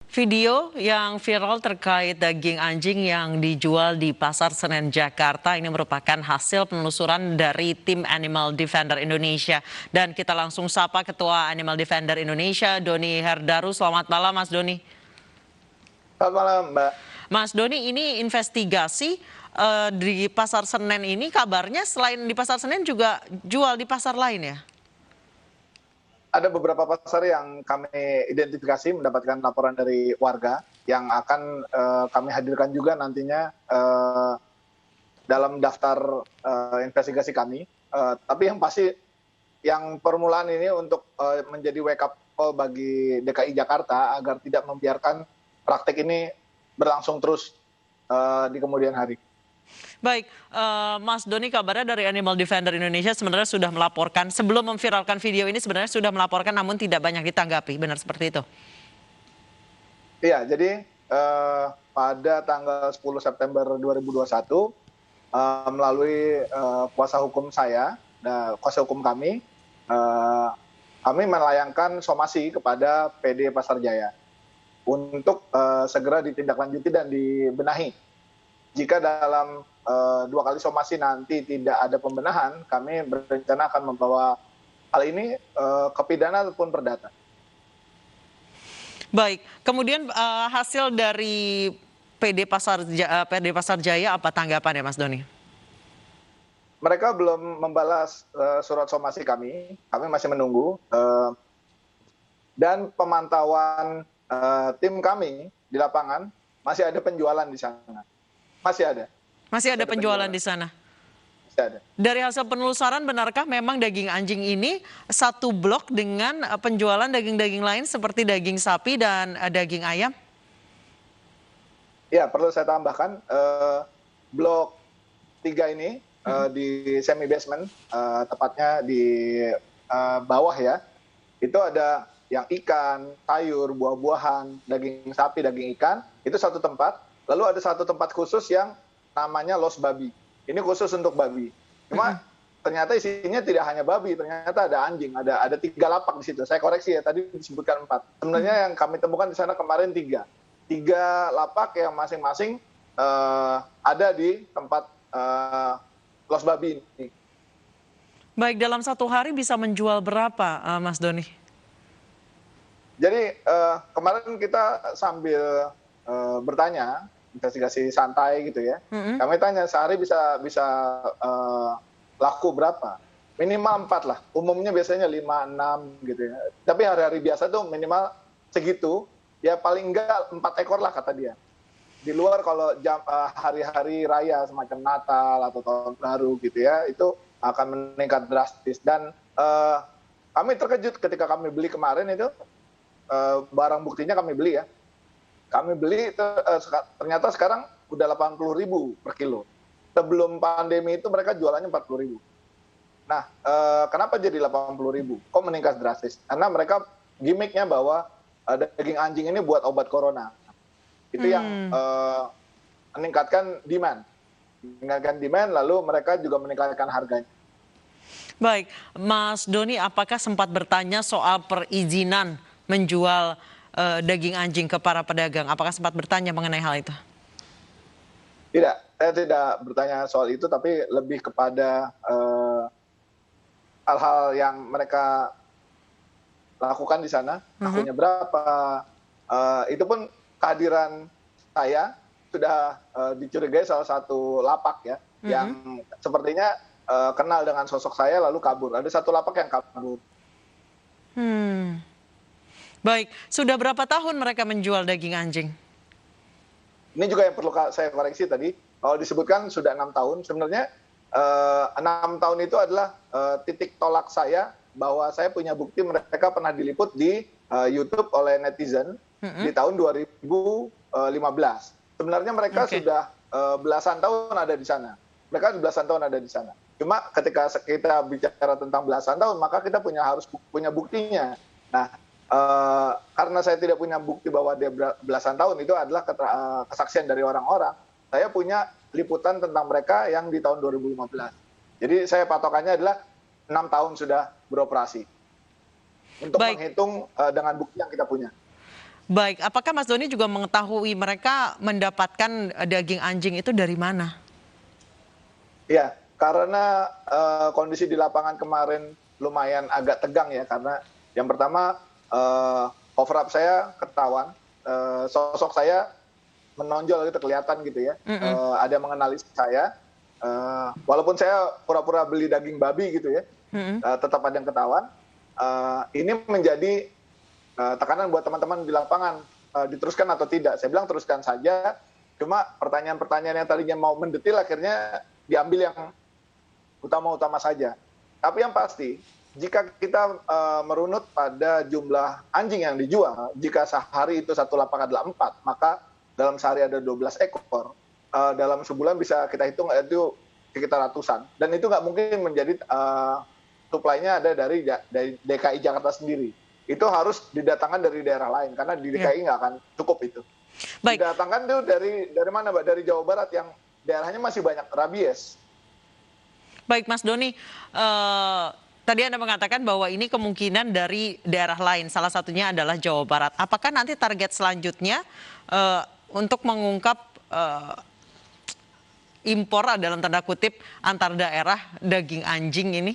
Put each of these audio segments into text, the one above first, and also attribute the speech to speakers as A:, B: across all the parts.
A: Video yang viral terkait daging anjing yang dijual di Pasar Senen Jakarta ini merupakan hasil penelusuran dari tim Animal Defender Indonesia. Dan kita langsung sapa Ketua Animal Defender Indonesia, Doni Herdaru. Selamat malam, Mas Doni.
B: Selamat malam, Mbak.
A: Mas Doni, ini investigasi di Pasar Senen ini kabarnya selain di Pasar Senen juga jual di pasar lain ya?
B: Ada beberapa pasar yang kami identifikasi mendapatkan laporan dari warga yang akan kami hadirkan juga nantinya dalam daftar investigasi kami. Tapi yang pasti yang permulaan ini untuk menjadi wake up call bagi DKI Jakarta agar tidak membiarkan praktik ini berlangsung terus di kemudian hari.
A: Baik, Mas Doni, kabarnya dari Animal Defender Indonesia sebenarnya sudah melaporkan, sebelum memviralkan video ini sebenarnya sudah melaporkan namun tidak banyak ditanggapi, benar seperti itu?
B: Iya, jadi pada tanggal 10 September 2021 melalui kuasa hukum saya, kuasa hukum kami, kami melayangkan somasi kepada PD Pasar Jaya untuk segera ditindaklanjuti dan dibenahi. Jika dalam 2 kali somasi nanti tidak ada pembenahan, kami berencana akan membawa hal ini ke pidana ataupun perdata.
A: Baik, kemudian hasil dari PD Pasar Jaya apa tanggapan ya, Mas Doni?
B: Mereka belum membalas surat somasi kami masih menunggu. Dan pemantauan tim kami di lapangan masih ada penjualan di sana. Masih ada.
A: Masih ada penjualan di sana?
B: Masih ada.
A: Dari hasil penelusuran, benarkah memang daging anjing ini satu blok dengan penjualan daging-daging lain seperti daging sapi dan daging ayam?
B: Ya, perlu saya tambahkan, blok 3 ini di semi basement, tepatnya di bawah ya, itu ada yang ikan, sayur, buah-buahan, daging sapi, daging ikan, itu satu tempat. Lalu ada satu tempat khusus yang namanya los babi. Ini khusus untuk babi. Cuma ternyata isinya tidak hanya babi, ternyata ada anjing, ada 3 lapak di situ. Saya koreksi ya, tadi disebutkan 4. Sebenarnya yang kami temukan di sana kemarin 3. 3 lapak yang masing-masing ada di tempat los babi ini.
A: Baik, dalam satu hari bisa menjual berapa, Mas Doni?
B: Jadi kemarin kita sambil bertanya, investigasi santai gitu ya. Kami tanya sehari bisa laku berapa? Minimal 4 lah. Umumnya biasanya 5, 6 gitu ya. Tapi hari-hari biasa tuh minimal segitu. Ya paling enggak 4 ekor lah kata dia. Di luar kalau hari-hari raya semacam Natal atau Tahun Baru gitu ya, itu akan meningkat drastis. Dan kami terkejut ketika kami beli kemarin itu, barang buktinya kami beli ya. Kami beli ternyata sekarang udah 80.000 per kilo. Sebelum pandemi itu mereka jualannya 40.000. Nah, kenapa jadi 80.000? Kok meningkat drastis? Karena mereka gimmicknya bahwa daging anjing ini buat obat corona. Itu yang meningkatkan demand. Meningkatkan demand, lalu mereka juga meningkatkan harganya.
A: Baik, Mas Doni, apakah sempat bertanya soal perizinan menjual daging anjing ke para pedagang? Apakah sempat bertanya mengenai hal itu?
B: Tidak, saya tidak bertanya soal itu, tapi lebih kepada hal-hal yang mereka lakukan di sana, akunya berapa. Itu pun kehadiran saya sudah dicurigai salah satu lapak ya, yang sepertinya kenal dengan sosok saya lalu kabur. Ada satu lapak yang kabur.
A: Baik, sudah berapa tahun mereka menjual daging anjing?
B: Ini juga yang perlu saya koreksi tadi. Kalau disebutkan sudah 6 tahun, sebenarnya 6 tahun itu adalah titik tolak saya bahwa saya punya bukti mereka pernah diliput di YouTube oleh netizen di tahun 2015. Sebenarnya mereka sudah belasan tahun ada di sana. Mereka belasan tahun ada di sana. Cuma ketika kita bicara tentang belasan tahun, maka kita harus punya buktinya. Nah, karena saya tidak punya bukti bahwa dia belasan tahun, itu adalah kesaksian dari orang-orang. Saya punya liputan tentang mereka yang di tahun 2015. Jadi saya patokannya adalah 6 tahun sudah beroperasi. Untuk menghitung dengan bukti yang kita punya.
A: Baik, apakah Mas Doni juga mengetahui mereka mendapatkan daging anjing itu dari mana?
B: Iya, karena kondisi di lapangan kemarin lumayan agak tegang ya, karena yang pertama cover up saya ketahuan, sosok saya menonjol gitu, kelihatan gitu ya,
A: Mhm.
B: ada yang mengenali saya, walaupun saya pura-pura beli daging babi gitu ya,
A: Mhm.
B: tetap ada yang ketahuan. Ini menjadi tekanan buat teman-teman di lapangan, diteruskan atau tidak. Saya bilang teruskan saja, cuma pertanyaan-pertanyaan yang tadinya mau mendetil akhirnya diambil yang utama-utama saja. Tapi yang pasti, jika kita merunut pada jumlah anjing yang dijual, jika sehari itu satu lapak adalah 4, maka dalam sehari ada 12 ekor. Dalam sebulan bisa kita hitung itu sekitar ratusan. Dan itu nggak mungkin menjadi supply-nya ada dari DKI Jakarta sendiri. Itu harus didatangkan dari daerah lain, karena di
A: Ya.
B: DKI nggak akan cukup itu.
A: Baik,
B: Didatangkan itu dari mana, Mbak? Dari Jawa Barat yang daerahnya masih banyak rabies.
A: baik Mas Doni. Tadi Anda mengatakan bahwa ini kemungkinan dari daerah lain, salah satunya adalah Jawa Barat. Apakah nanti target selanjutnya untuk mengungkap impor dalam tanda kutip antar daerah daging anjing ini?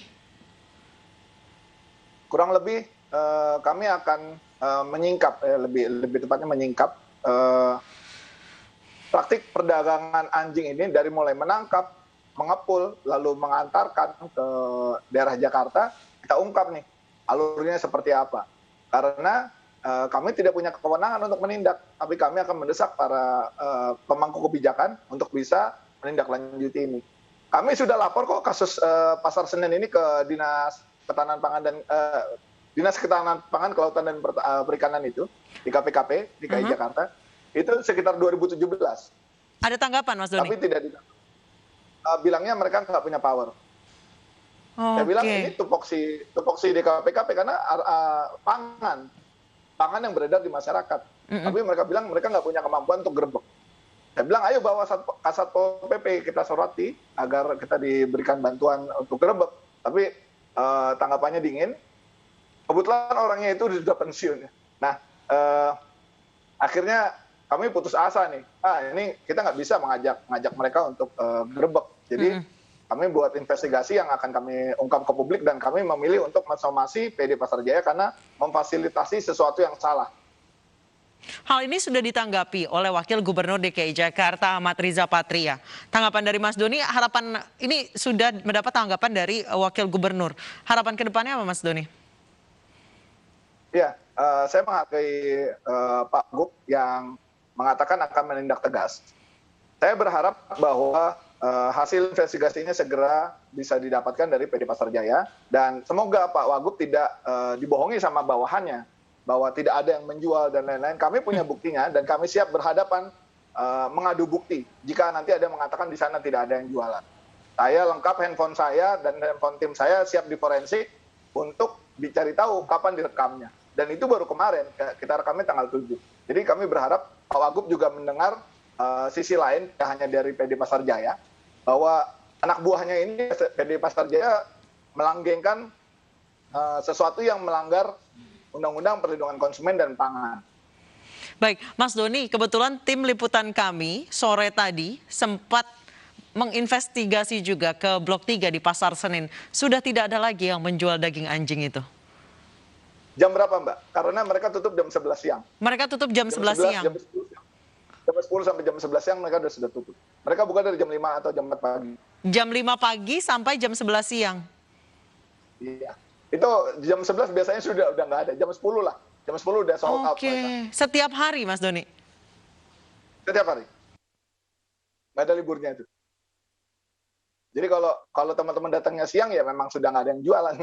B: Kurang lebih kami akan menyingkap, lebih tepatnya menyingkap praktik perdagangan anjing ini dari mulai menangkap, mengepul, lalu mengantarkan ke daerah Jakarta, kita ungkap nih alurnya seperti apa. Karena kami tidak punya kewenangan untuk menindak, tapi kami akan mendesak para pemangku kebijakan untuk bisa menindaklanjuti ini. Kami sudah lapor kok kasus Pasar Senen ini ke Dinas Ketahanan Pangan dan Dinas Ketahanan Pangan, Kelautan dan Perikanan itu di KPKP DKI Jakarta. Itu sekitar 2017.
A: Ada tanggapan Mas Doni?
B: Tapi tidak bilangnya mereka nggak punya power. Saya bilang ini
A: Oke.
B: tupoksi di KPKP karena pangan yang beredar di masyarakat.
A: Mm-mm.
B: Tapi mereka bilang mereka nggak punya kemampuan untuk gerbek. Saya bilang ayo bawa Kasat Pol PP kita soroti agar kita diberikan bantuan untuk gerbek. Tapi tanggapannya dingin. Kebetulan orangnya itu sudah pensiun. Nah, akhirnya kami putus asa nih. Ini kita nggak bisa ngajak mereka untuk gerbek. Jadi kami buat investigasi yang akan kami ungkap ke publik dan kami memilih untuk mensomasi PD Pasar Jaya karena memfasilitasi sesuatu yang salah.
A: Hal ini sudah ditanggapi oleh Wakil Gubernur DKI Jakarta Ahmad Riza Patria. Tanggapan dari Mas Doni, harapan ini sudah mendapat tanggapan dari Wakil Gubernur. Harapan ke depannya apa Mas Doni?
B: Ya, saya menghargai Pak Gub yang mengatakan akan menindak tegas. Saya berharap bahwa hasil investigasinya segera bisa didapatkan dari PD Pasar Jaya dan semoga Pak Wagub tidak dibohongi sama bawahannya bahwa tidak ada yang menjual dan lain-lain. Kami punya buktinya dan kami siap berhadapan mengadu bukti jika nanti ada yang mengatakan di sana tidak ada yang jualan. Saya lengkap handphone saya dan handphone tim saya siap diforensik untuk dicari tahu kapan direkamnya. Dan itu baru kemarin, kita rekamnya tanggal 7. Jadi kami berharap Pak Wagub juga mendengar sisi lain, tidak hanya dari PD Pasar Jaya, bahwa anak buahnya ini PD Pasar Jaya melanggengkan sesuatu yang melanggar Undang-Undang Perlindungan Konsumen dan Pangan.
A: Baik, Mas Doni, kebetulan tim liputan kami sore tadi sempat menginvestigasi juga ke Blok 3 di Pasar Senen. Sudah tidak ada lagi yang menjual daging anjing itu.
B: Jam berapa, Mbak? Karena mereka tutup jam 11 siang.
A: Mereka tutup jam 11 siang.
B: Jam 10 siang. Jam 10 sampai jam 11 siang mereka sudah tutup. Mereka buka dari jam 5 atau jam 4 pagi.
A: Jam 5 pagi sampai jam 11 siang.
B: Iya. Itu jam 11 biasanya sudah nggak ada. Jam 10 lah. Jam 10 udah sold out mereka.
A: Oke, setiap hari Mas Doni?
B: Setiap hari. Nggak ada liburnya itu. Jadi kalau teman-teman datangnya siang ya memang sudah nggak ada yang jualan.